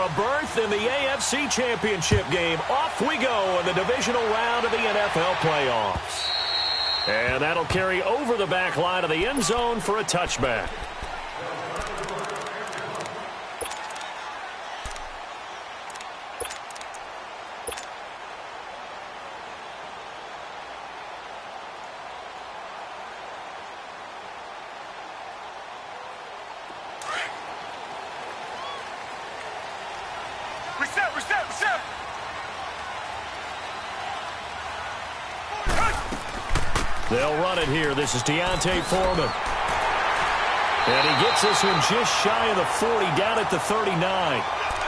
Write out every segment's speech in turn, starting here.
a berth in the AFC Championship game. Off we go in the divisional round of the NFL playoffs. And that'll carry over the back line of the end zone for a touchback. Reset. They'll run it here. This is D'Onta Foreman. And he gets this one just shy of the 40, down at the 39.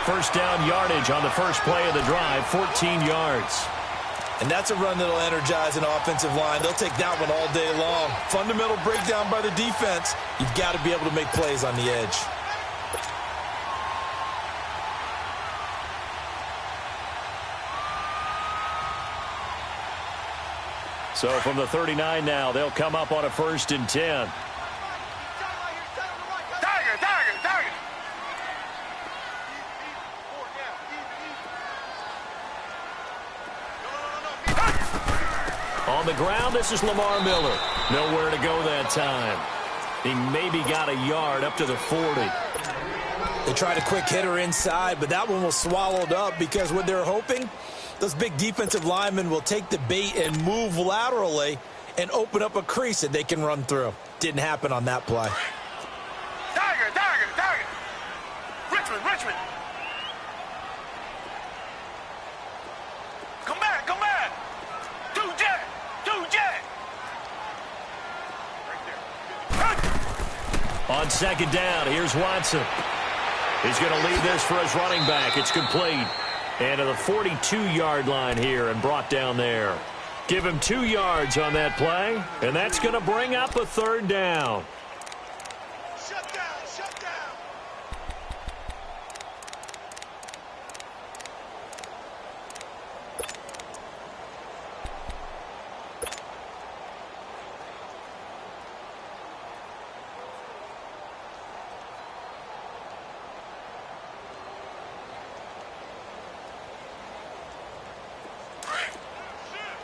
First down yardage on the first play of the drive, 14 yards. And that's a run that'll energize an offensive line. They'll take that one all day long. Fundamental breakdown by the defense. You've got to be able to make plays on the edge. So from the 39 now, they'll come up on a 1st and 10. Target. On the ground, this is Lamar Miller. Nowhere to go that time. He maybe got a yard up to the 40. They tried a quick hitter inside, but that one was swallowed up because what they're hoping, those big defensive linemen will take the bait and move laterally and open up a crease that they can run through. Didn't happen on that play. Target. Richmond. Come back. 2 jet. Right there. On 2nd down, here's Watson. He's going to lead this for his running back. It's complete. And to the 42-yard line here and brought down there. Give him 2 yards on that play, and that's going to bring up a 3rd down. Shut down.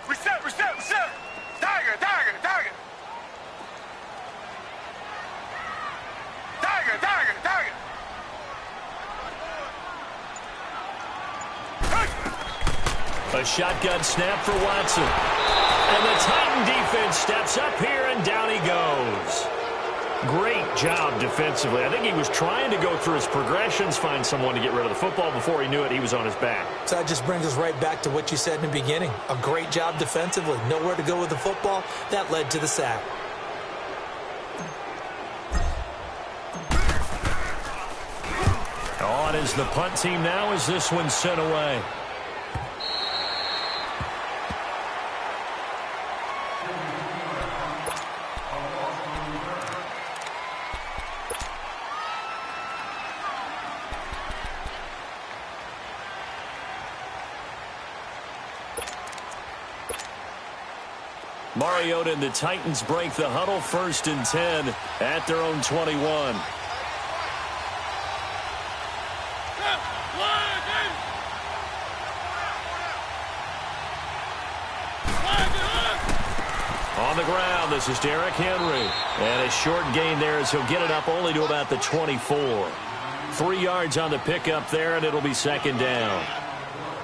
Reset. Target. A shotgun snap for Watson. And the Titan defense steps up here, and down he goes. Great job defensively. I think he was trying to go through his progressions, find someone to get rid of the football. Before he knew it, he was on his back. So that just brings us right back to what you said in the beginning. A great job defensively. Nowhere to go with the football. That led to the sack. On is the punt team now as this one's sent away. Mariota and the Titans break the huddle, 1st and 10 at their own 21. On the ground, this is Derrick Henry. And a short gain there as he'll get it up only to about the 24. 3 yards on the pickup there, and it'll be 2nd down.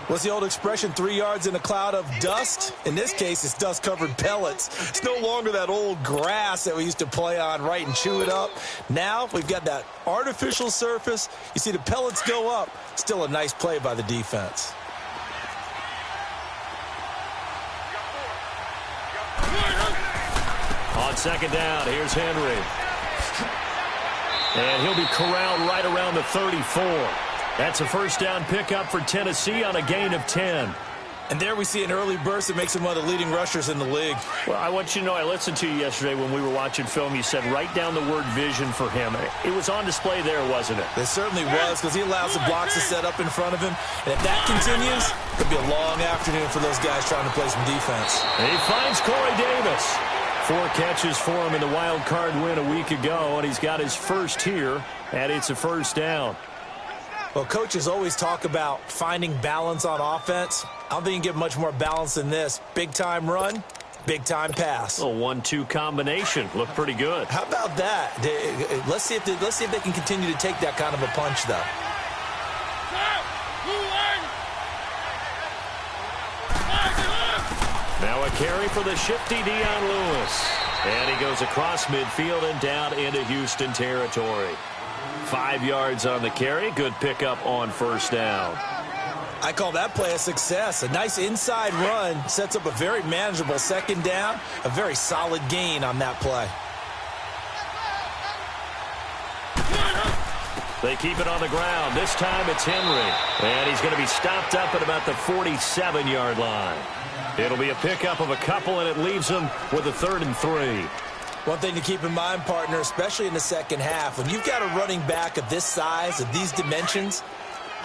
What's the old expression, 3 yards in a cloud of dust? In this case, it's dust-covered pellets. It's no longer that old grass that we used to play on, right, and chew it up. Now we've got that artificial surface. You see the pellets go up. Still a nice play by the defense. On 2nd down, here's Henry. And he'll be corralled right around the 34. That's a 1st down pickup for Tennessee on a gain of 10. And there we see an early burst that makes him one of the leading rushers in the league. Well, I want you to know, I listened to you yesterday when we were watching film. You said write down the word vision for him. It was on display there, wasn't it? It certainly was, because he allows the blocks to set up in front of him. And if that continues, it could be a long afternoon for those guys trying to play some defense. And he finds Corey Davis. 4 catches for him in the wild card win a week ago, and he's got his first here, and it's a 1st down. Well, coaches always talk about finding balance on offense. I don't think you can get much more balance than this. Big-time run, big-time pass. A 1-2 combination. Looked pretty good. How about that? Let's see if they can continue to take that kind of a punch, though. Now a carry for the shifty Dion Lewis. And he goes across midfield and down into Houston territory. 5 yards on the carry. Good pickup on first down. I call that play a success. A nice inside run sets up a very manageable second down. A very solid gain on that play. They keep it on the ground. This time it's Henry. And he's going to be stopped up at about the 47-yard line. It'll be a pickup of a couple, and it leaves them with a 3rd and 3. One thing to keep in mind, partner, especially in the second half, when you've got a running back of this size, of these dimensions,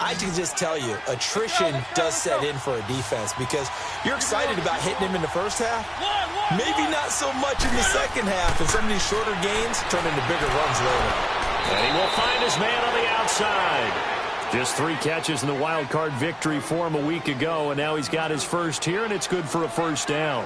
I can just tell you, attrition does set in for a defense because you're excited about hitting him in the first half. Maybe not so much in the second half, and some of these shorter gains turn into bigger runs later. And he will find his man on the outside. Just 3 catches in the wild card victory for him a week ago, and now he's got his first here, and it's good for a first down.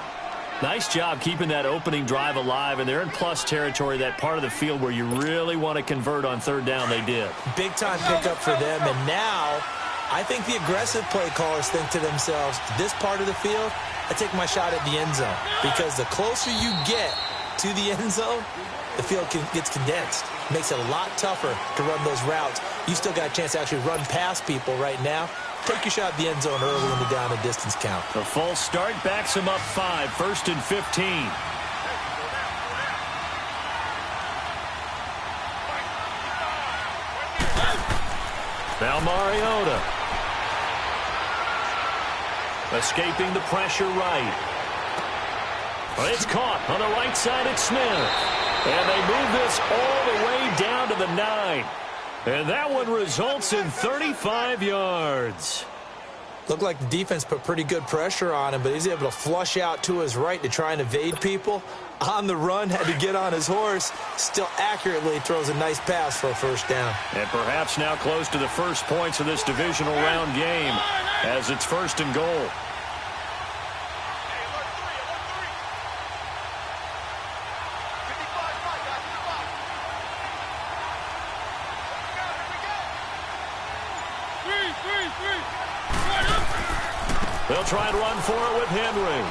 Nice job keeping that opening drive alive, and they're in plus territory, that part of the field where you really want to convert on 3rd down. They did. Big-time pickup for them, and now I think the aggressive play callers think to themselves, this part of the field, I take my shot at the end zone, because the closer you get to the end zone, the field gets condensed. It makes it a lot tougher to run those routes. You still got a chance to actually run past people right now. Take your shot at the end zone early in the down and distance count. The false start backs him up 5, 1st and 15. Now Mariota. Escaping the pressure right. But it's caught on the right side at Smith. And they move this all the way down to the 9. And that one results in 35 yards. Looked like the defense put pretty good pressure on him, but he's able to flush out to his right to try and evade people. On the run, had to get on his horse. Still accurately throws a nice pass for a first down. And perhaps now close to the first points of this divisional round game as it's 1st and goal. They'll try and run for it with Henry.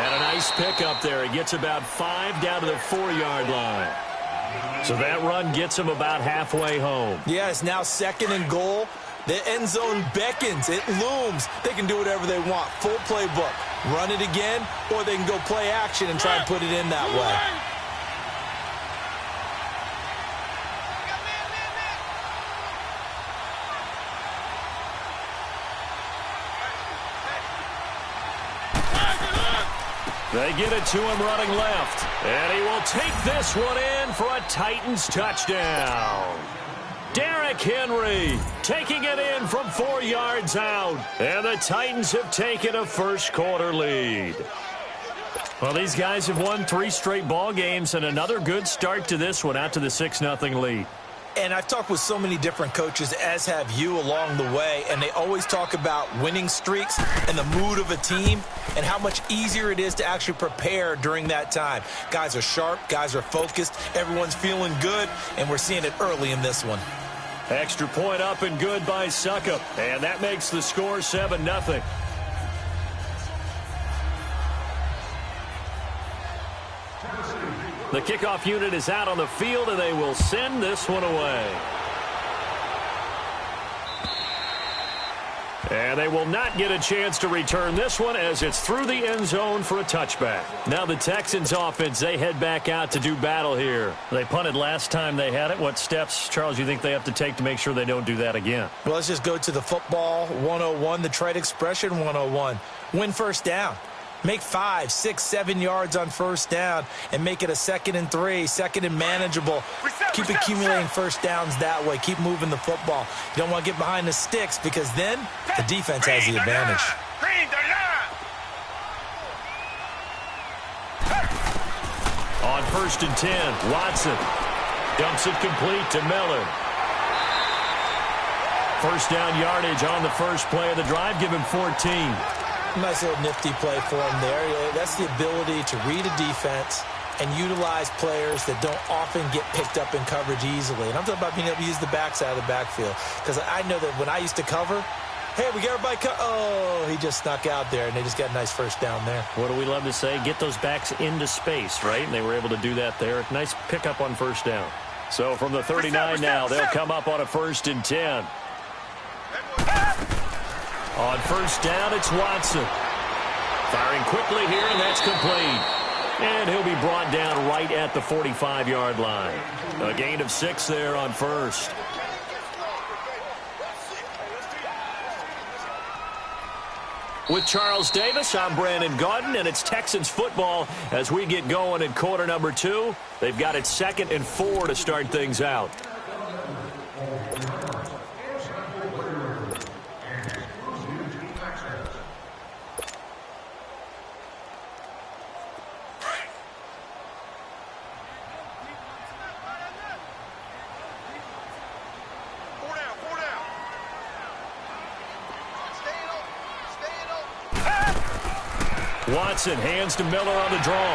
And a nice pickup there. He gets about 5 down to the 4-yard line. So that run gets him about halfway home. Yeah, it's now 2nd and goal. The end zone beckons. It looms. They can do whatever they want. Full playbook. Run it again, or they can go play action and try and put it in that way. They get it to him running left. And he will take this one in for a Titans touchdown. Derrick Henry taking it in from 4 yards out. And the Titans have taken a first-quarter lead. Well, these guys have won 3 straight ball games and another good start to this one out to the 6-0 lead. And I've talked with so many different coaches, as have you, along the way, and they always talk about winning streaks and the mood of a team and how much easier it is to actually prepare during that time. Guys are sharp, guys are focused, everyone's feeling good, and we're seeing it early in this one. Extra point up and good by Suckup, and that makes the score 7-0. The kickoff unit is out on the field, and they will send this one away. And they will not get a chance to return this one as it's through the end zone for a touchback. Now the Texans offense, they head back out to do battle here. They punted last time they had it. What steps, Charles, you think they have to take to make sure they don't do that again? Well, let's just go to the football 101, the trade expression 101. Win first down. Make 5, 6, 7 yards on first down and make it a 2nd and 3, 2nd and manageable. Keep accumulating first downs that way. Keep moving the football. You don't want to get behind the sticks because then the defense has the advantage. On 1st and 10, Watson dumps it complete to Miller. first down yardage on the first play of the drive. Give him 14. Nice little nifty play for him there. That's the ability to read a defense and utilize players that don't often get picked up in coverage easily. And I'm talking about being able to use the backside of the backfield. Because I know that when I used to cover, hey, we got everybody oh, he just snuck out there, and they just got a nice first down there. What do we love to say? Get those backs into space, right? And they were able to do that there. Nice pickup on first down. So from the 39 now, they'll come up on a 1st and 10. On first down, it's Watson. Firing quickly here, and that's complete. And he'll be brought down right at the 45-yard line. A gain of 6 there on first. With Charles Davis, I'm Brandon Gaudin, and it's Texans football as we get going in quarter number 2. They've got it 2nd and 4 to start things out. Watson hands to Miller on the draw.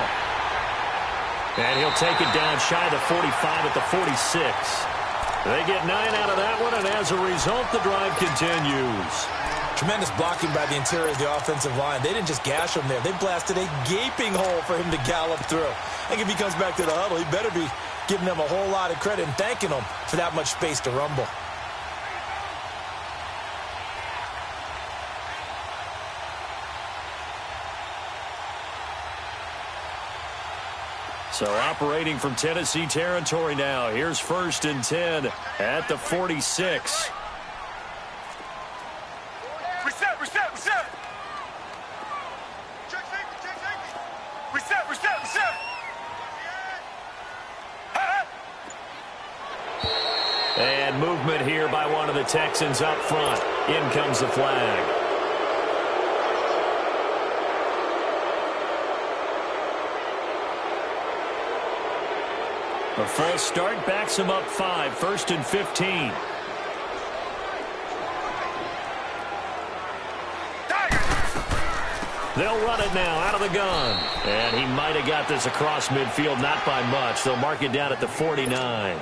And he'll take it down shy of the 45 at the 46. They get 9 out of that one, and as a result, the drive continues. Tremendous blocking by the interior of the offensive line. They didn't just gash him there. They blasted a gaping hole for him to gallop through. I think if he comes back to the huddle, he better be giving them a whole lot of credit and thanking them for that much space to rumble. So operating from Tennessee territory now. Here's 1st and 10 at the 46. Reset. Check safety. Reset. And movement here by one of the Texans up front. In comes the flag. A false start backs him up 5. 1st and 15. They'll run it now out of the gun. And he might have got this across midfield, not by much. They'll mark it down at the 49.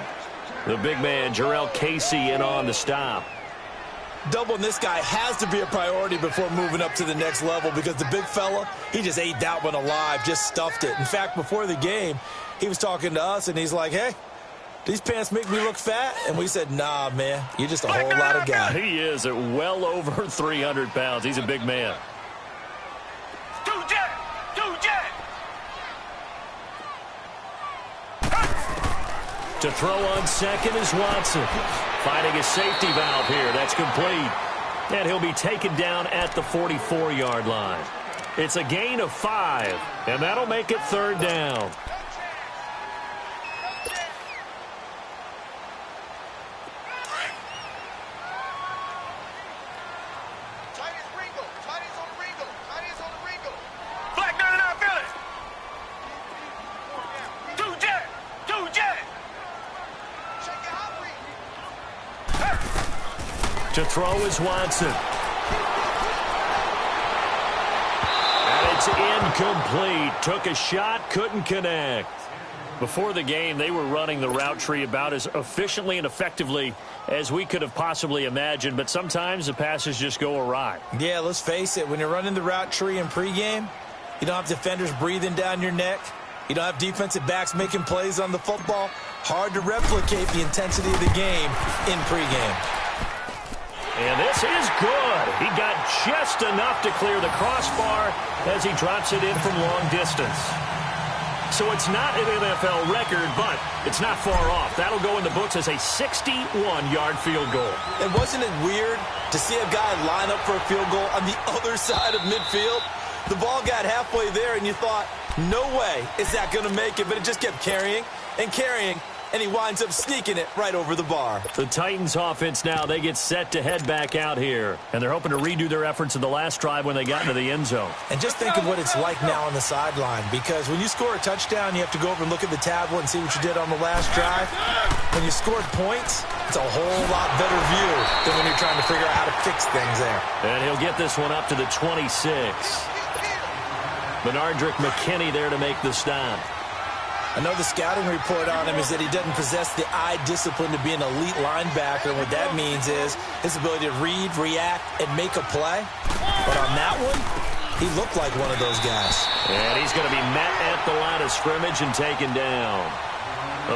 The big man, Jarrell Casey, in on the stop. Doubling this guy has to be a priority before moving up to the next level because the big fella, he just ate that one alive, just stuffed it. In fact, before the game, he was talking to us, and he's like, hey, these pants make me look fat? And we said, nah, man, you're just a whole lot of guy. He is at well over 300 pounds. He's a big man. To throw on second is Watson. Finding a safety valve here. That's complete. And he'll be taken down at the 44-yard line. It's a gain of 5, and that'll make it 3rd down. To throw is Watson. And it's incomplete. Took a shot, couldn't connect. Before the game, they were running the route tree about as efficiently and effectively as we could have possibly imagined, but sometimes the passes just go awry. Yeah, let's face it. When you're running the route tree in pregame, you don't have defenders breathing down your neck. You don't have defensive backs making plays on the football. Hard to replicate the intensity of the game in pregame. And this is good. He got just enough to clear the crossbar as he drops it in from long distance. So it's not an NFL record, but it's not far off. That'll go in the books as a 61-yard field goal. And wasn't it weird to see a guy line up for a field goal on the other side of midfield? The ball got halfway there, and you thought, no way is that going to make it, but it just kept carrying and carrying, and he winds up sneaking it right over the bar. The Titans offense now, they get set to head back out here, and they're hoping to redo their efforts in the last drive when they got into the end zone. And just think of what it's like now on the sideline, because when you score a touchdown, you have to go over and look at the tablet and see what you did on the last drive. When you scored points, it's a whole lot better view than when you're trying to figure out how to fix things there. And he'll get this one up to the 26. Benardrick McKinney there to make the stop. I know the scouting report on him is that he doesn't possess the eye discipline to be an elite linebacker. And what that means is his ability to read, react, and make a play. But on that one, he looked like one of those guys. And he's going to be met at the line of scrimmage and taken down.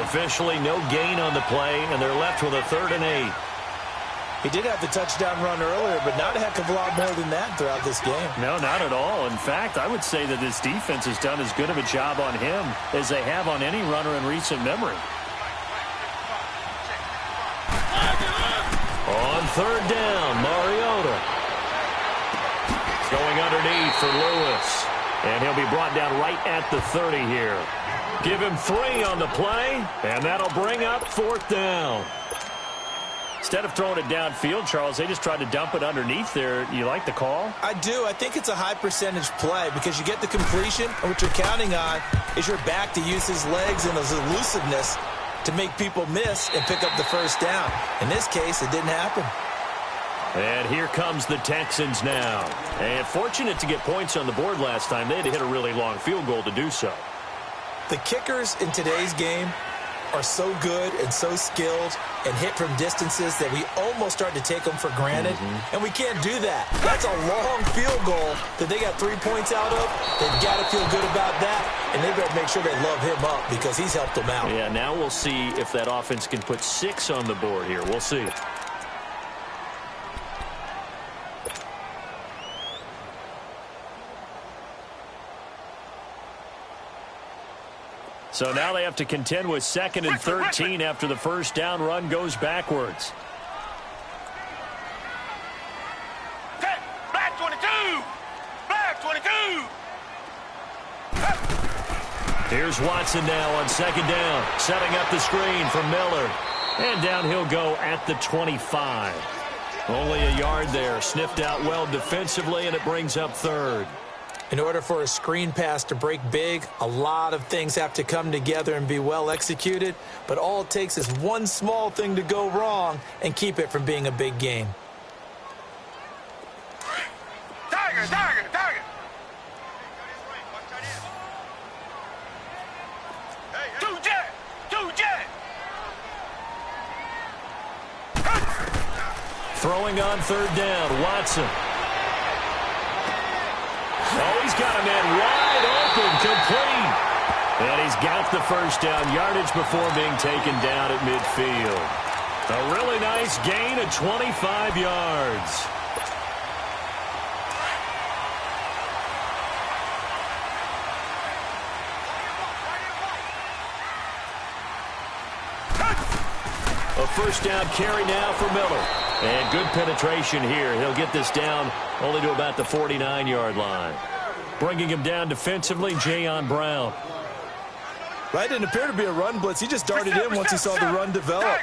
Officially no gain on the play, and they're left with a 3rd and 8. He did have the touchdown run earlier, but not a heck of a lot more than that throughout this game. No, not at all. In fact, I would say that this defense has done as good of a job on him as they have on any runner in recent memory. On 3rd down, Mariota. Going underneath for Lewis. And he'll be brought down right at the 30 here. Give him 3 on the play, and that'll bring up 4th down. Instead of throwing it downfield, Charles, they just tried to dump it underneath there. You like the call? I do. I think it's a high percentage play because you get the completion, and what you're counting on is your back to use his legs and his elusiveness to make people miss and pick up the first down. In this case, it didn't happen. And here comes the Texans now. And fortunate to get points on the board last time. They had to hit a really long field goal to do so. The kickers in today's game are so good and so skilled and hit from distances that we almost start to take them for granted. And we can't do that. That's a long field goal that they got 3 points out of. They've got to feel good about that, and they better make sure they love him up because he's helped them out. Yeah, now we'll see if that offense can put 6 on the board here. We'll see. So now they have to contend with 2nd and 13 after the first down run goes backwards. Black 22! Black 22! Here's Watson now on 2nd down, setting up the screen for Miller. And down he'll go at the 25. Only a yard there, sniffed out well defensively, and it brings up 3rd. In order for a screen pass to break big, a lot of things have to come together and be well executed, but all it takes is one small thing to go wrong and keep it from being a big game. Tiger, tiger, tiger! Two jet! Throwing on 3rd down, Watson. Oh, he's got a man wide open, complete. And he's got the first down, yardage before being taken down at midfield. A really nice gain of 25 yards. A first down carry now for Miller. And good penetration here. He'll get this down only to about the 49-yard line. Bringing him down defensively, Jayon Brown. Right, it appeared to be a run blitz. He just darted in once he saw the run develop.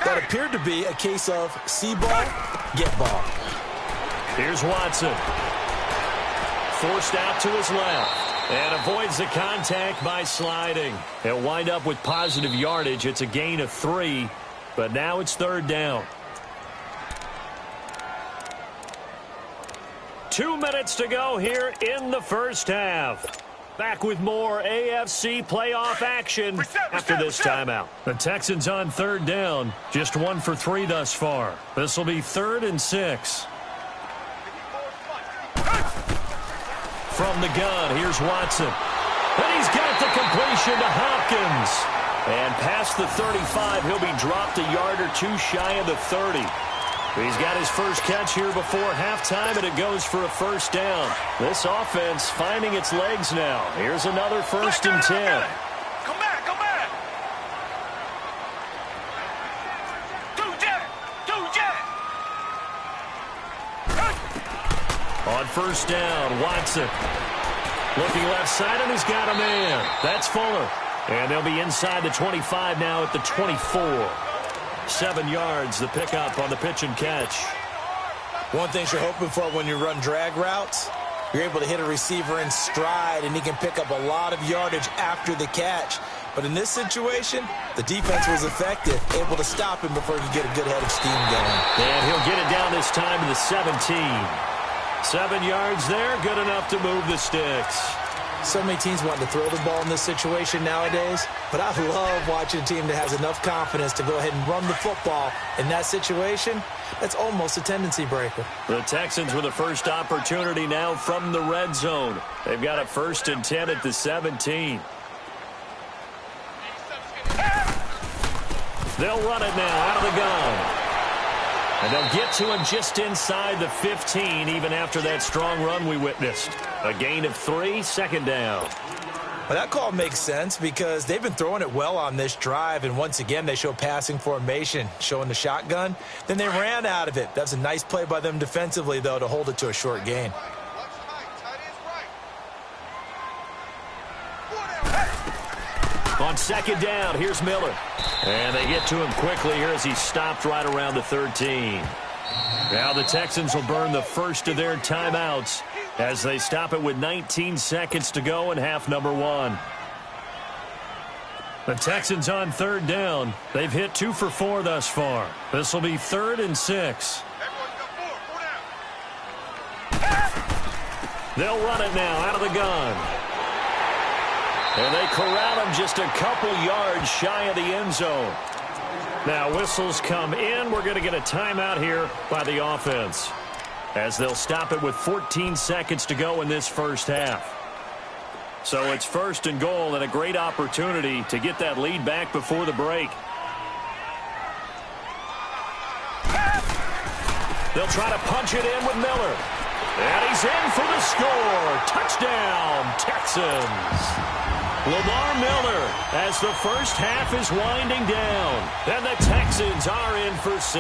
That appeared to be a case of see ball, get ball. Here's Watson. Forced out to his left. And avoids the contact by sliding. He'll wind up with positive yardage. It's a gain of 3, but now it's 3rd down. 2 minutes to go here in the first half. Back with more AFC playoff action after this timeout. The Texans on 3rd down. Just 1 for 3 thus far. This will be 3rd and 6. From the gun, here's Watson. And he's got the completion to Hopkins. And past the 35, he'll be dropped a yard or 2 shy of the 30. He's got his first catch here before halftime, and it goes for a first down. This offense finding its legs now. Here's another 1st and 10. Come back, come back! Two jet! On first down, Watson. Looking left side, and he's got a man. That's Fuller. And they'll be inside the 25 now at the 24. 7 yards, the pickup on the pitch and catch. One thing you're hoping for when you run drag routes, you're able to hit a receiver in stride, and he can pick up a lot of yardage after the catch. But in this situation, the defense was effective, able to stop him before he could get a good head of steam going. And he'll get it down this time to the 17. 7 yards there, good enough to move the sticks. So many teams want to throw the ball in this situation nowadays, but I love watching a team that has enough confidence to go ahead and run the football. In that situation, that's almost a tendency breaker. The Texans with the first opportunity now from the red zone. They've got a 1st and 10 at the 17. They'll run it now out of the gun. And they'll get to him just inside the 15, even after that strong run we witnessed. A gain of 3, 2nd down. Well, that call makes sense because they've been throwing it well on this drive, and once again they show passing formation, showing the shotgun. Then they ran out of it. That was a nice play by them defensively, though, to hold it to a short gain. On 2nd down, here's Miller. And they get to him quickly here as he stopped right around the 13. Now the Texans will burn the first of their timeouts as they stop it with 19 seconds to go in half number 1. The Texans on 3rd down. They've hit 2 for 4 thus far. This will be 3rd and 6. They'll run it now out of the gun. And they corral him just a couple yards shy of the end zone. Now whistles come in. We're going to get a timeout here by the offense, as they'll stop it with 14 seconds to go in this first half. So it's 1st and goal and a great opportunity to get that lead back before the break. They'll try to punch it in with Miller. And he's in for the score. Touchdown, Texans. Lamar Miller, as the first half is winding down. And the Texans are in for 6.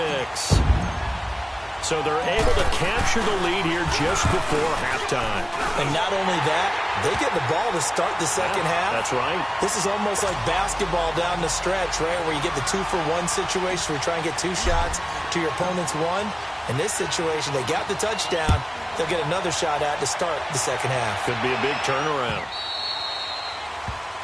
So they're able to capture the lead here just before halftime. And not only that, they get the ball to start the second half. That's right. This is almost like basketball down the stretch, right, where you get the 2-for-1 situation where you try and get 2 shots to your opponent's 1. In this situation, they got the touchdown. They'll get another shot at to start the second half. Could be a big turnaround.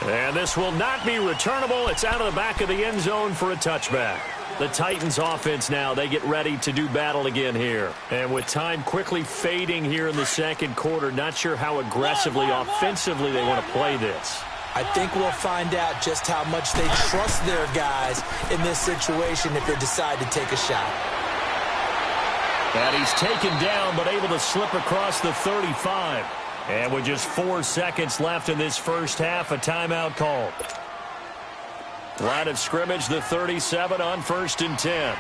And this will not be returnable. It's out of the back of the end zone for a touchback. The Titans offense now, they get ready to do battle again here. And with time quickly fading here in the second quarter, not sure how aggressively, offensively they want to play this. I think we'll find out just how much they trust their guys in this situation if they decide to take a shot. And he's taken down, but able to slip across the 35. And with just 4 seconds left in this first half, a timeout called. Line of scrimmage, the 37 on 1st and 10.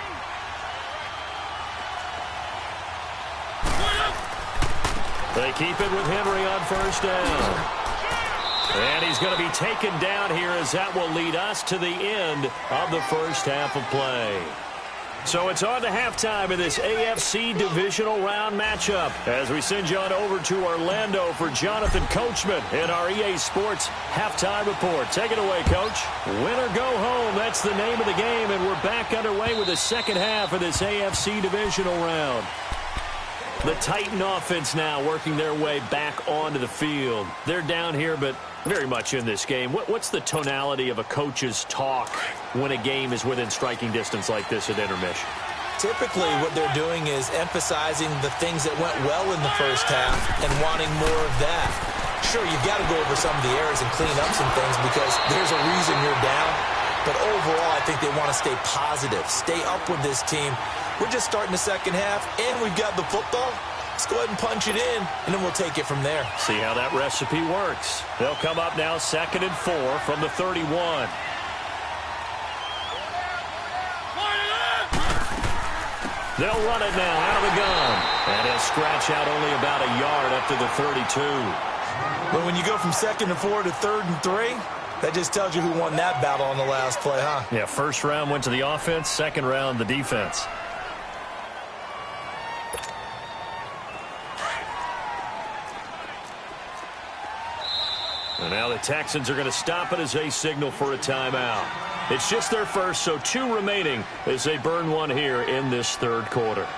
They keep it with Henry on 1st down. And he's going to be taken down here, as that will lead us to the end of the first half of play. So it's on to halftime in this AFC divisional round matchup as we send you on over to Orlando for Jonathan Coachman in our EA Sports halftime report. Take it away, Coach. Win or go home, that's the name of the game, and we're back underway with the second half of this AFC divisional round. The Titan offense now working their way back onto the field. They're down here, but very much in this game. What's the tonality of a coach's talk when a game is within striking distance like this at intermission? Typically, what they're doing is emphasizing the things that went well in the first half and wanting more of that. Sure, you've got to go over some of the errors and clean up some things because there's a reason you're down. But overall, I think they want to stay positive, stay up with this team. We're just starting the second half, and we've got the football. Let's go ahead and punch it in, and then we'll take it from there. See how that recipe works. They'll come up now 2nd and 4 from the 31. They'll run it now out of the gun. And he'll scratch out only about a yard up to the 32. But when you go from 2nd and 4 to 3rd and 3, that just tells you who won that battle on the last play, huh? Yeah, first round went to the offense, second round the defense. And now the Texans are going to stop it as they signal for a timeout. It's just their first, so 2 remaining as they burn one here in this third quarter.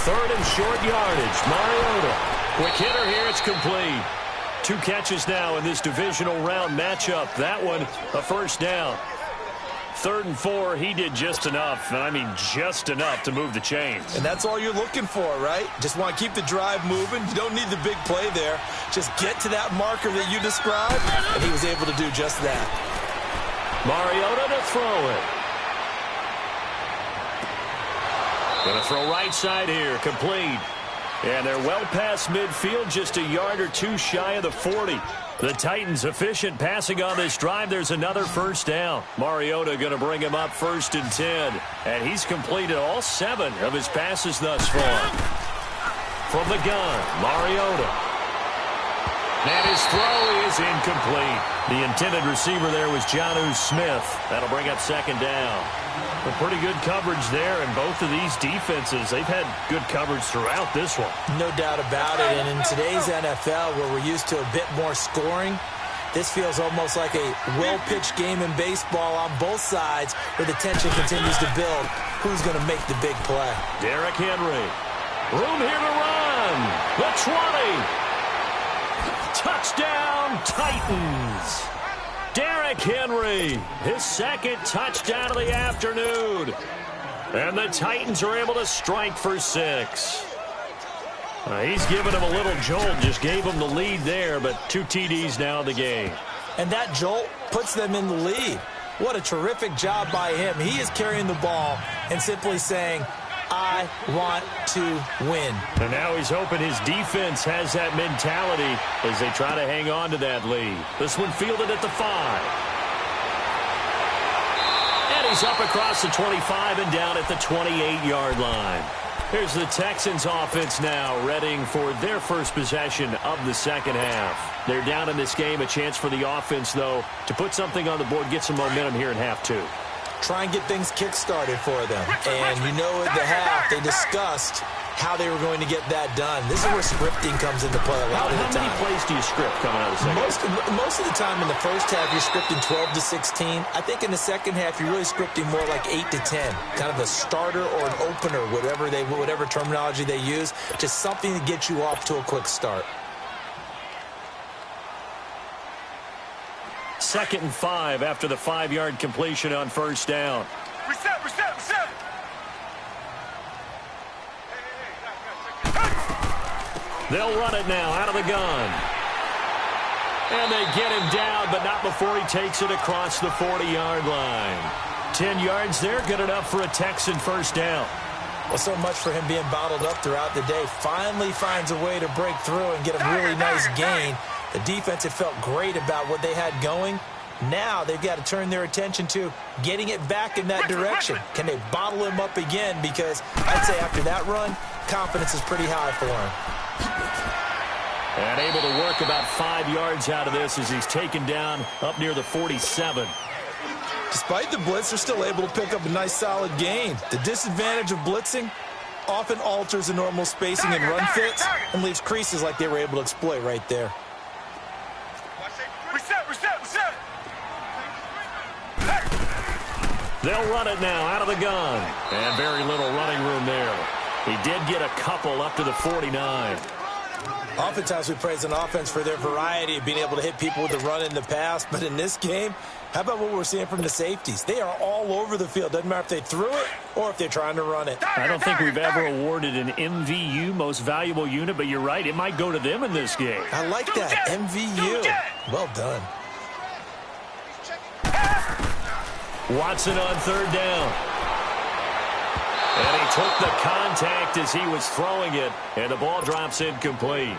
Third and short yardage. Mariota. Quick hitter here. It's complete. 2 catches now in this divisional round matchup. That one, a first down. 3rd and 4, he did just enough. I mean, just enough to move the chains. And that's all you're looking for, right? Just want to keep the drive moving. You don't need the big play there. Just get to that marker that you described, and he was able to do just that. Mariota to throw it. Going to throw right side here, complete. And they're well past midfield, just a yard or 2 shy of the 40. The Titans efficient passing on this drive. There's another first down. Mariota going to bring him up 1st and 10. And he's completed all 7 of his passes thus far. From the gun, Mariota. And his throw is incomplete. The intended receiver there was Jonnu Smith. That'll bring up 2nd down. A pretty good coverage there, and both of these defenses, they've had good coverage throughout this one. No doubt about it, and in today's NFL, where we're used to a bit more scoring, this feels almost like a well-pitched game in baseball on both sides, where the tension continues to build. Who's going to make the big play? Derrick Henry. Room here to run. The 20. Touchdown, Titans. Derrick Henry, his 2nd touchdown of the afternoon. And the Titans are able to strike for 6. He's given him a little jolt, just gave him the lead there, but 2 TDs now in the game. And that jolt puts them in the lead. What a terrific job by him. He is carrying the ball and simply saying, I want to win. And now he's hoping his defense has that mentality as they try to hang on to that lead. This one fielded at the 5. And he's up across the 25 and down at the 28-yard line. Here's the Texans offense now, readying for their first possession of the second half. They're down in this game. A chance for the offense, though, to put something on the board, get some momentum here in half 2. Try and get things kick-started for them. And you know at the half, they discussed how they were going to get that done. This is where scripting comes into play a lot of the time. How many plays do you script coming out of the second? Most of the time in the first half, you're scripting 12 to 16. I think in the second half, you're really scripting more like 8 to 10. Kind of a starter or an opener, whatever terminology they use. Just something to get you off to a quick start. 2nd and 5 after the 5-yard completion on first down. Reset. They'll run it now out of the gun. And they get him down, but not before he takes it across the 40-yard line. 10 yards there, good enough for a Texan first down. Well, so much for him being bottled up throughout the day. Finally finds a way to break through and get a really nice gain. The defense had felt great about what they had going. Now they've got to turn their attention to getting it back in that direction. Can they bottle him up again? Because I'd say after that run, confidence is pretty high for him. And able to work about 5 yards out of this as he's taken down up near the 47. Despite the blitz, they're still able to pick up a nice solid gain. The disadvantage of blitzing often alters the normal spacing and run fits and leaves creases like they were able to exploit right there. Reset. They'll run it now out of the gun. And very little running room there. He did get a couple up to the 49. Oftentimes we praise an offense for their variety of being able to hit people with the run in the pass. But in this game, how about what we're seeing from the safeties? They are all over the field. Doesn't matter if they threw it or if they're trying to run it. I don't think we've ever awarded an MVU, most valuable unit, but you're right. It might go to them in this game. I like that. MVU. Well done. Watson on third down. And he took the contact as he was throwing it, and the ball drops incomplete.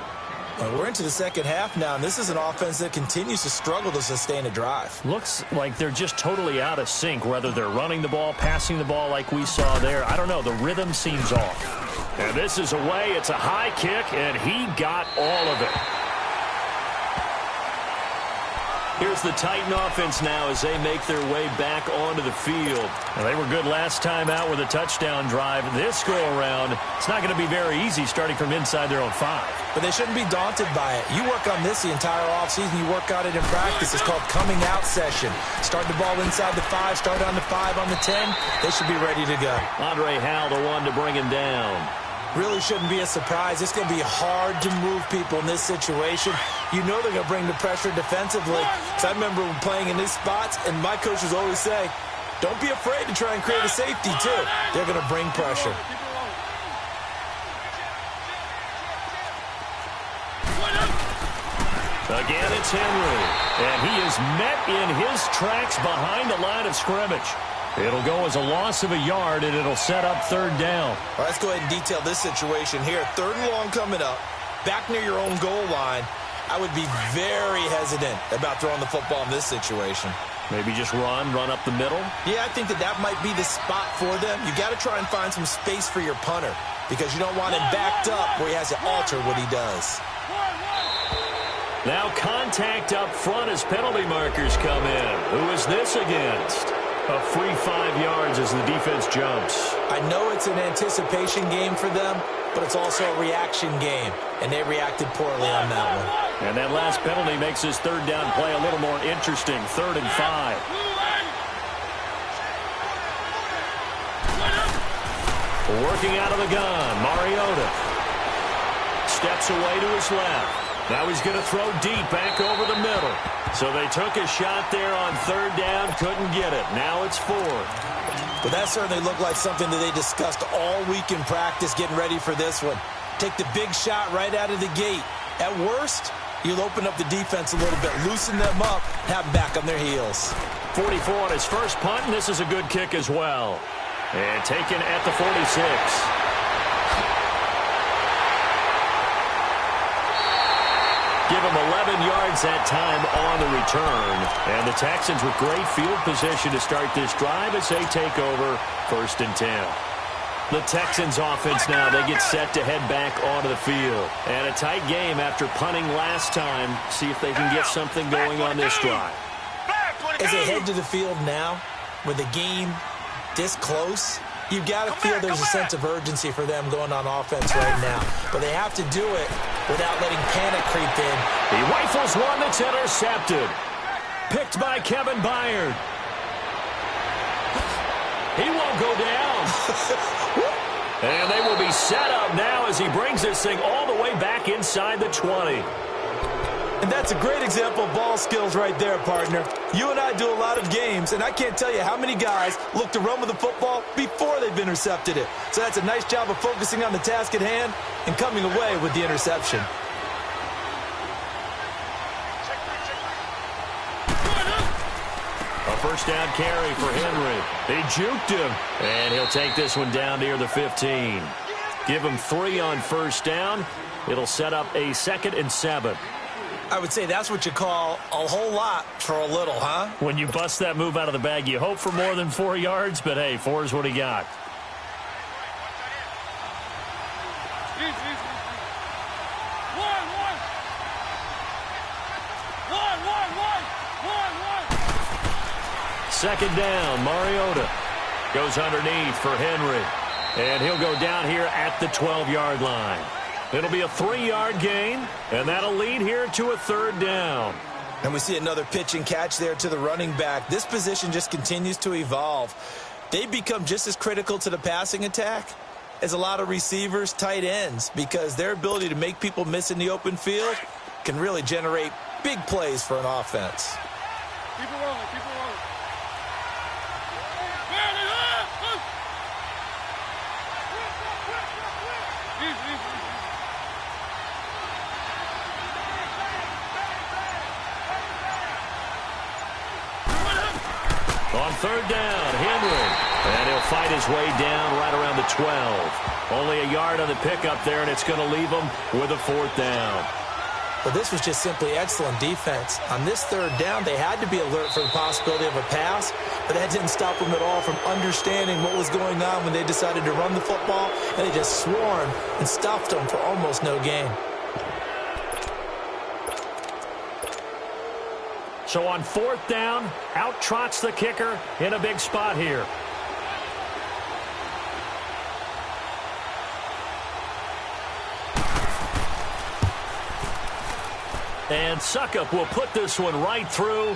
And we're into the second half now, and this is an offense that continues to struggle to sustain a drive. Looks like they're just totally out of sync, whether they're running the ball, passing the ball like we saw there. I don't know. The rhythm seems off. And this is away. It's a high kick, and he got all of it. Here's the Titan offense now as they make their way back onto the field. Now, they were good last time out with a touchdown drive. This go-around, it's not going to be very easy starting from inside their own 5. But they shouldn't be daunted by it. You work on this the entire offseason. You work on it in practice. It's called coming out session. Start the ball inside the 5, start on the 5, on the 10. They should be ready to go. Andre Howell, the one to bring him down. Really shouldn't be a surprise. It's going to be hard to move people in this situation. You know they're going to bring the pressure defensively. Because I remember playing in these spots, and my coaches always say, don't be afraid to try and create a safety, too. They're going to bring pressure. Again, it's Henry. And he is met in his tracks behind the line of scrimmage. It'll go as a loss of a yard, and it'll set up third down. All right, let's go ahead and detail this situation here. 3rd and long coming up, back near your own goal line. I would be very hesitant about throwing the football in this situation. Maybe just run up the middle? Yeah, I think that might be the spot for them. You got to try and find some space for your punter because you don't want him backed up where he has to alter what he does. Now contact up front as penalty markers come in. Who is this against? A free 5 yards as the defense jumps. I know it's an anticipation game for them, but it's also a reaction game, and they reacted poorly on that one. And that last penalty makes his third down play a little more interesting. 3rd and 5. Working out of the gun, Mariota steps away to his left. Now he's going to throw deep back over the middle. So they took a shot there on 3rd down, couldn't get it. Now it's 4th. But that certainly looked like something that they discussed all week in practice getting ready for this one. Take the big shot right out of the gate. At worst, you'll open up the defense a little bit, loosen them up, have them back on their heels. 44 on his first punt, and this is a good kick as well. And taken at the 46. Give him 11 yards that time on the return. And the Texans with great field position to start this drive as they take over 1st and 10. The Texans offense now, they get set to head back onto the field. And a tight game after punting last time. See if they can get something going on this drive. As they head to the field now, with the game this close, you've got to feel there's a sense of urgency for them going on offense right now. But they have to do it without letting panic creep in. He rifles one that's intercepted. Picked by Kevin Byard. He won't go down. And they will be set up now as he brings this thing all the way back inside the 20. And that's a great example of ball skills right there, partner. You and I do a lot of games, and I can't tell you how many guys look to run with the football before they've intercepted it. So that's a nice job of focusing on the task at hand and coming away with the interception. A first down carry for Henry. He juked him, and he'll take this one down near the 15. Give him 3 on first down. It'll set up a 2nd and 7. I would say that's what you call a whole lot for a little, huh? When you bust that move out of the bag, you hope for more than 4 yards, but hey, 4 is what he got. Second down, Mariota goes underneath for Henry, and he'll go down here at the 12-yard line. It'll be a 3-yard gain, and that'll lead here to a 3rd down. And we see another pitch and catch there to the running back. This position just continues to evolve. They become just as critical to the passing attack as a lot of receivers, tight ends, because their ability to make people miss in the open field can really generate big plays for an offense. Keep it rolling, keep it rolling. On 3rd down, Henry. And he'll fight his way down right around the 12. Only a yard on the pickup there, and it's going to leave him with a 4th down. Well, this was just simply excellent defense. On this third down, they had to be alert for the possibility of a pass, but that didn't stop them at all from understanding what was going on when they decided to run the football, and they just swarmed and stuffed them for almost no gain. So on fourth down, out trots the kicker in a big spot here. And Suckup will put this one right through,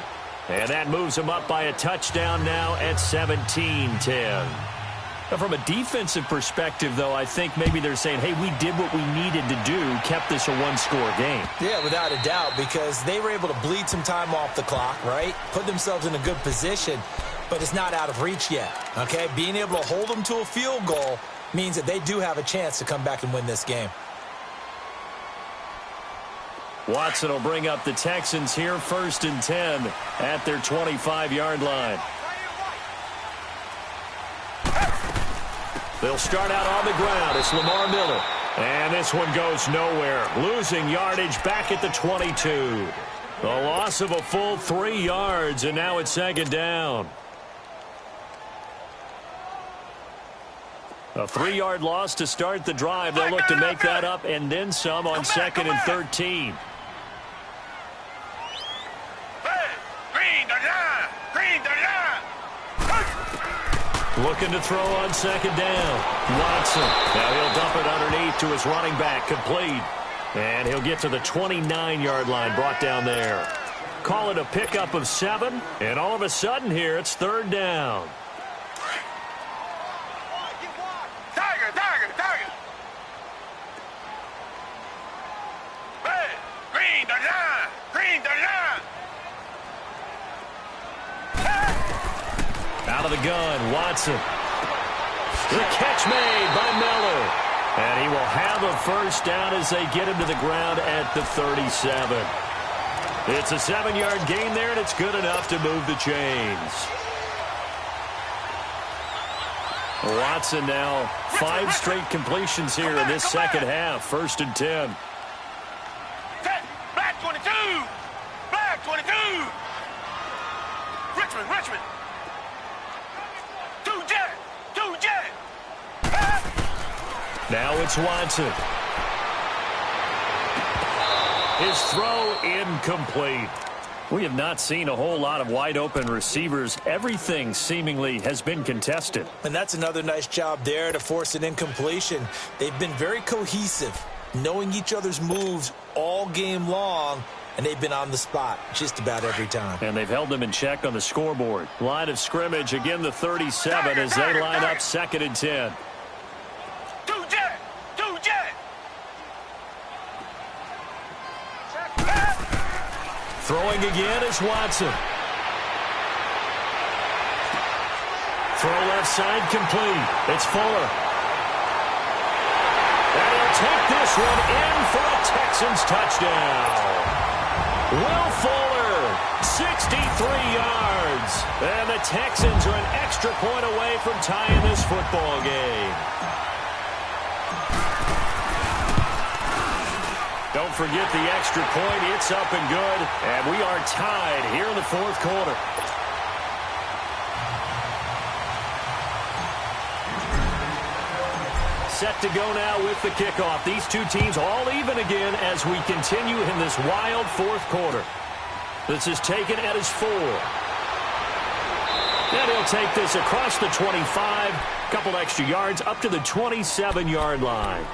and that moves him up by a touchdown now at 17-10. From a defensive perspective, though, I think maybe they're saying, hey, we did what we needed to do, kept this a one-score game. Yeah, without a doubt, because they were able to bleed some time off the clock, right? Put themselves in a good position, but it's not out of reach yet, okay? Being able to hold them to a field goal means that they do have a chance to come back and win this game. Watson will bring up the Texans here, 1st and 10 at their 25-yard line. They'll start out on the ground. It's Lamar Miller. And this one goes nowhere. Losing yardage back at the 22. A loss of a full 3 yards, and now it's 2nd down. A 3-yard loss to start the drive. They'll look to make that up and then some on 2nd and 13. Looking to throw on 2nd down. Watson. Now he'll dump it underneath to his running back. Complete. And he'll get to the 29-yard line, brought down there. Call it a pickup of 7. And all of a sudden here, it's 3rd down. Tiger! Green the line! Out of the gun, Watson. The catch made by Miller. And he will have a 1st down as they get him to the ground at the 37. It's a 7-yard gain there, and it's good enough to move the chains. Watson now 5 straight completions here in this second half. 1st and 10. Black 22! Black 22! Richmond! Two jet! Now it's Watson. His throw incomplete. We have not seen a whole lot of wide-open receivers. Everything seemingly has been contested. And that's another nice job there to force an incompletion. They've been very cohesive, knowing each other's moves all game long, and they've been on the spot just about every time. And they've held them in check on the scoreboard. Line of scrimmage, again the 37 as they line up 2nd and 10. Two jet! Throwing again is Watson. Throw left side complete. It's Fuller. And he'll take this one in for a Texans touchdown. Will Fuller, 63 yards. And the Texans are an extra point away from tying this football game. Don't forget the extra point. It's up and good. And we are tied here in the 4th quarter. Set to go now with the kickoff. These two teams all even again as we continue in this wild 4th quarter. This is taken at his 4. And he'll take this across the 25. Couple extra yards up to the 27-yard line.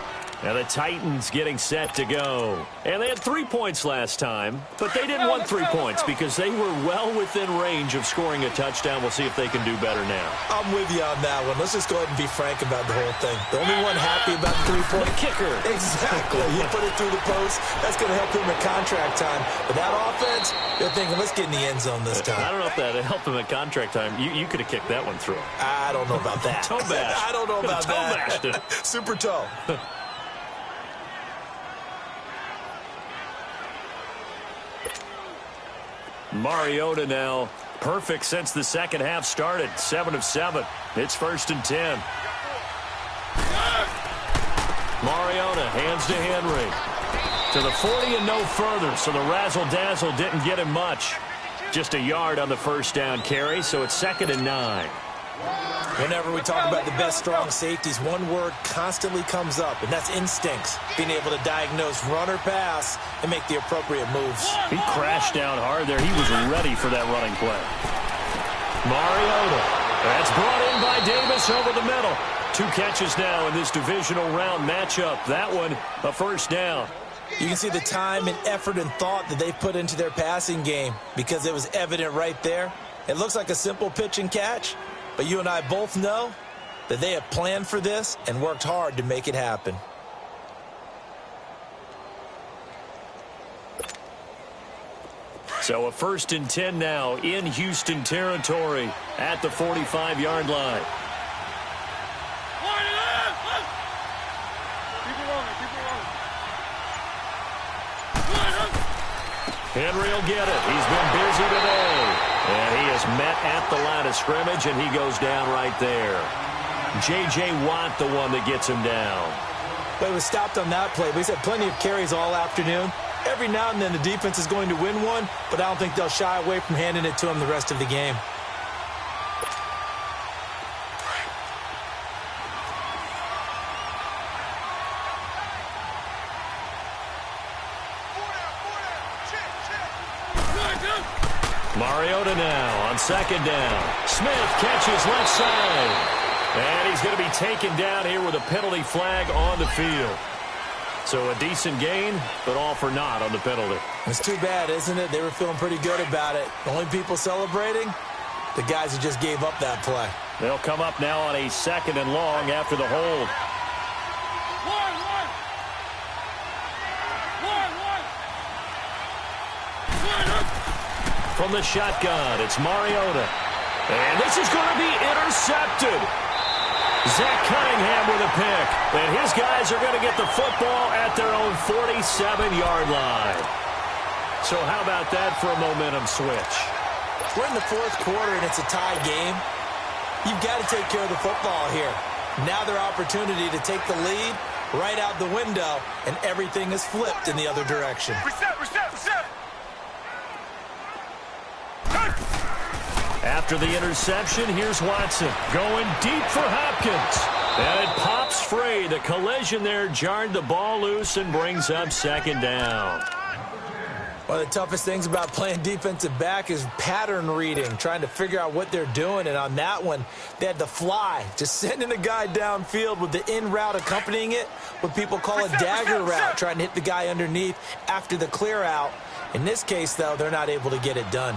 And the Titans getting set to go. And they had 3 points last time, but they didn't want 3 points because they were well within range of scoring a touchdown. We'll see if they can do better now. I'm with you on that one. Let's just go ahead and be frank about the whole thing. The only one happy about the 3-point kicker. Exactly. He put it through the post. That's going to help him at contract time. But that offense, they're thinking, let's get in the end zone this time. I don't know if that helped him at contract time. You could have kicked that one through. I don't know about that. Toe bash. I don't know about toe that. Bashed it. Super toe. Mariota now perfect since the second half started. 7 of 7. It's 1st and 10. Mariota hands to Henry. To the 40 and no further, so the razzle-dazzle didn't get him much. Just a yard on the first down carry, so it's 2nd and 9. Whenever we talk about the best strong safeties, one word constantly comes up, and that's instincts. Being able to diagnose run or pass and make the appropriate moves. He crashed down hard there. He was ready for that running play. Mariota. That's brought in by Davis over the middle. 2 catches now in this divisional round matchup. That one, a first down. You can see the time and effort and thought that they put into their passing game because it was evident right there. It looks like a simple pitch and catch, but you and I both know that they have planned for this and worked hard to make it happen. So a 1st and 10 now in Houston territory at the 45-yard line. Henry will get it. He's been busy today. And he is met at the line of scrimmage, and he goes down right there. J.J. Watt, the one that gets him down. But he was stopped on that play. But he's had plenty of carries all afternoon. Every now and then the defense is going to win one, but I don't think they'll shy away from handing it to him the rest of the game. Mariota now on 2nd down. Smith catches left side. And he's going to be taken down here with a penalty flag on the field. So a decent gain, but all for naught on the penalty. It's too bad, isn't it? They were feeling pretty good about it. The only people celebrating, the guys who just gave up that play. They'll come up now on a 2nd and long after the hold. From the shotgun, it's Mariota. And this is going to be intercepted. Zach Cunningham with a pick. And his guys are going to get the football at their own 47-yard line. So how about that for a momentum switch? We're in the 4th quarter, and it's a tie game. You've got to take care of the football here. Now their opportunity to take the lead right out the window, and everything is flipped in the other direction. Reset. After the interception, here's Watson going deep for Hopkins. And it pops free. The collision there jarred the ball loose and brings up 2nd down. One of the toughest things about playing defensive back is pattern reading, trying to figure out what they're doing. And on that one, they had the fly, just sending a guy downfield with the in route accompanying it, what people call a dagger route, trying to hit the guy underneath after the clear out. In this case, though, they're not able to get it done.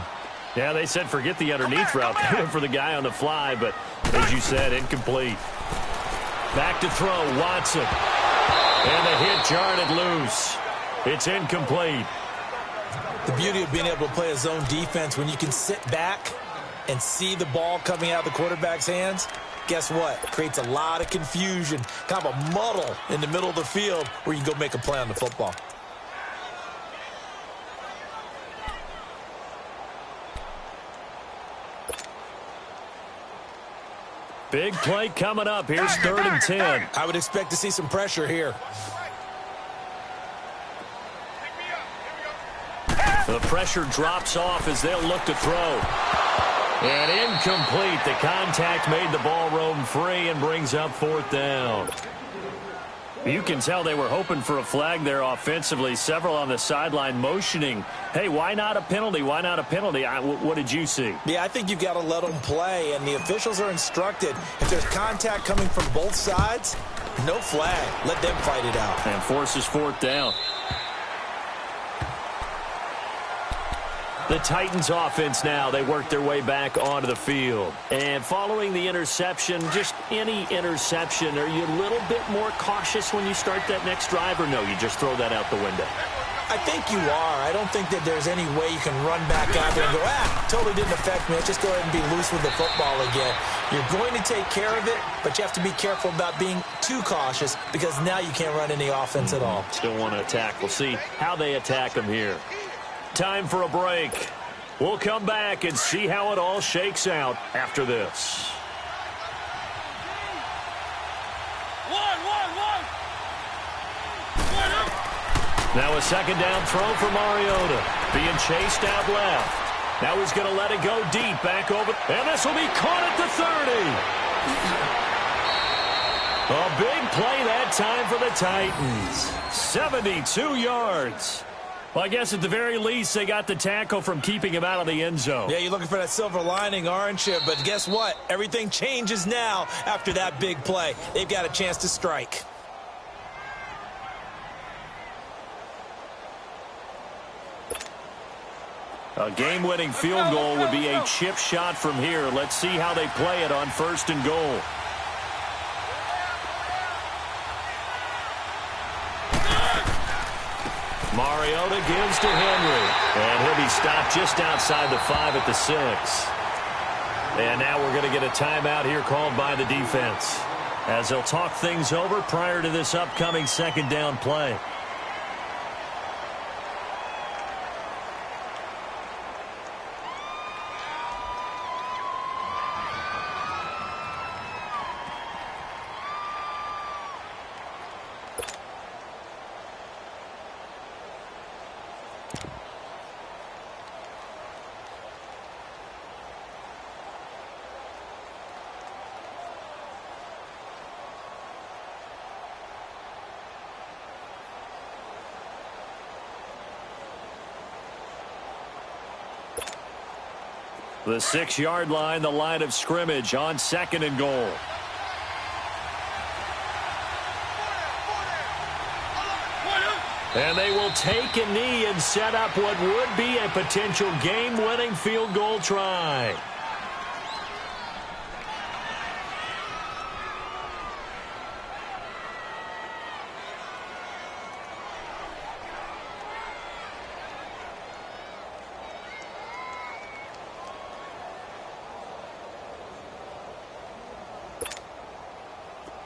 Yeah, they said forget the underneath route. They went for the guy on the fly, but as you said, incomplete. Back to throw, Watson. And the hit jarred it loose. It's incomplete. The beauty of being able to play a zone defense, when you can sit back and see the ball coming out of the quarterback's hands, guess what? It creates a lot of confusion, kind of a muddle in the middle of the field where you can go make a play on the football. Big play coming up. Here's 3rd and 10. I would expect to see some pressure here. The pressure drops off as they'll look to throw. And incomplete. The contact made the ball roam free and brings up 4th down. You can tell they were hoping for a flag there offensively. Several on the sideline motioning. Hey, why not a penalty? Why not a penalty? What did you see? Yeah, I think you've got to let them play, and the officials are instructed. If there's contact coming from both sides, no flag. Let them fight it out. And forces 4th down. The Titans offense now, they work their way back onto the field. And following the interception, just any interception, are you a little bit more cautious when you start that next drive, or no, you just throw that out the window? I think you are. I don't think that there's any way you can run back out there and go, totally didn't affect me. Let's just go ahead and be loose with the football again. You're going to take care of it, but you have to be careful about being too cautious because now you can't run any offense at all. Still want to attack. We'll see how they attack them here. Time for a break. We'll come back and see how it all shakes out after this. Now a second down throw for Mariota. Being chased out left. Now he's going to let it go deep back over. And this will be caught at the 30. A big play that time for the Titans. 72 yards. Well, I guess at the very least, they got the tackle from keeping him out of the end zone. Yeah, you're looking for that silver lining, aren't you? But guess what? Everything changes now after that big play. They've got a chance to strike. A game-winning field goal would be a chip shot from here. Let's see how they play it on 1st and goal. Mariota gives to Henry. And he'll be stopped just outside the 5 at the 6. And now we're going to get a timeout here called by the defense, as they'll talk things over prior to this upcoming second down play. The 6-yard line, the line of scrimmage on 2nd and goal. And they will take a knee and set up what would be a potential game-winning field goal try.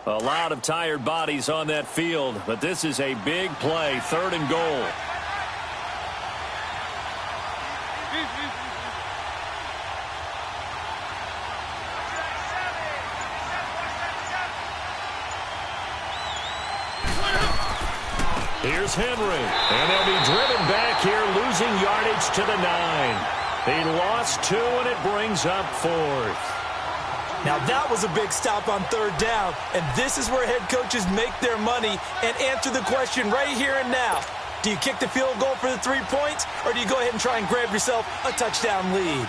A lot of tired bodies on that field, but this is a big play, 3rd and goal. Here's Henry, and they'll be driven back here, losing yardage to the 9. He lost 2, and it brings up 4th. Now that was a big stop on 3rd down, and this is where head coaches make their money and answer the question right here and now. Do you kick the field goal for the 3 points, or do you go ahead and try and grab yourself a touchdown lead?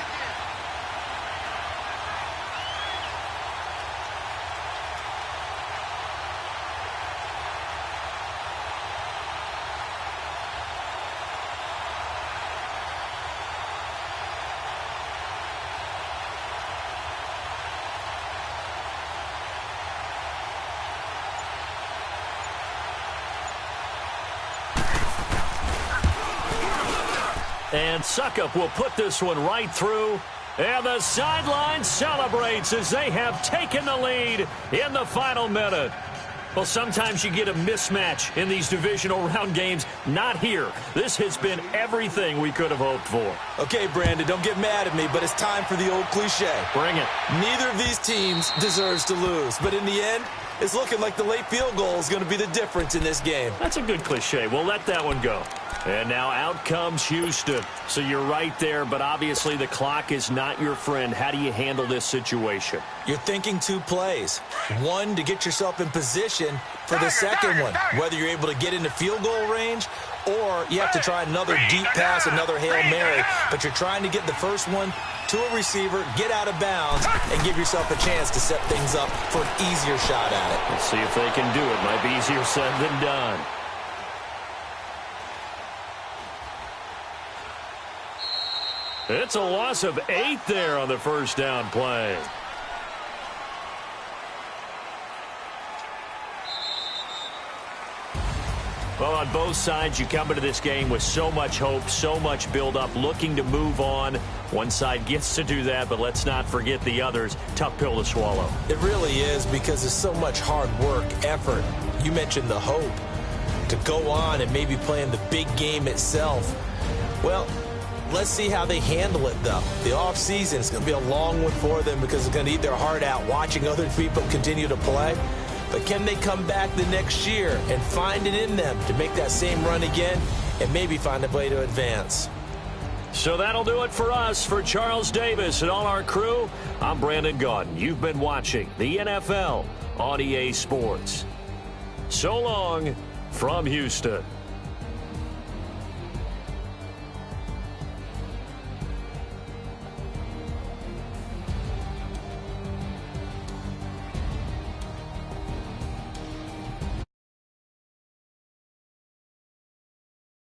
And Suckup will put this one right through. And the sideline celebrates as they have taken the lead in the final minute. Well, sometimes you get a mismatch in these divisional round games. Not here. This has been everything we could have hoped for. Okay, Brandon, don't get mad at me, but it's time for the old cliche. Bring it. Neither of these teams deserves to lose, but in the end, it's looking like the late field goal is going to be the difference in this game. That's a good cliche. We'll let that one go. And now out comes Houston. So you're right there, but obviously the clock is not your friend. How do you handle this situation? You're thinking 2 plays. One, to get yourself in position for the second one, whether you're able to get into field goal range or you have to try another deep pass, another Hail Mary, but you're trying to get the first one to a receiver, get out of bounds, and give yourself a chance to set things up for an easier shot at it. Let's see if they can do it. Might be easier said than done. It's a loss of 8 there on the first down play. Well, on both sides, you come into this game with so much hope, so much build-up, looking to move on. One side gets to do that, but let's not forget the others. Tough pill to swallow. It really is, because there's so much hard work, effort. You mentioned the hope to go on and maybe play in the big game itself. Well, let's see how they handle it, though. The offseason is going to be a long one for them because it's going to eat their heart out watching other people continue to play. But can they come back the next year and find it in them to make that same run again and maybe find a way to advance? So that'll do it for us. For Charles Davis and all our crew, I'm Brandon Gaudin. You've been watching the NFL on EA Sports. So long from Houston.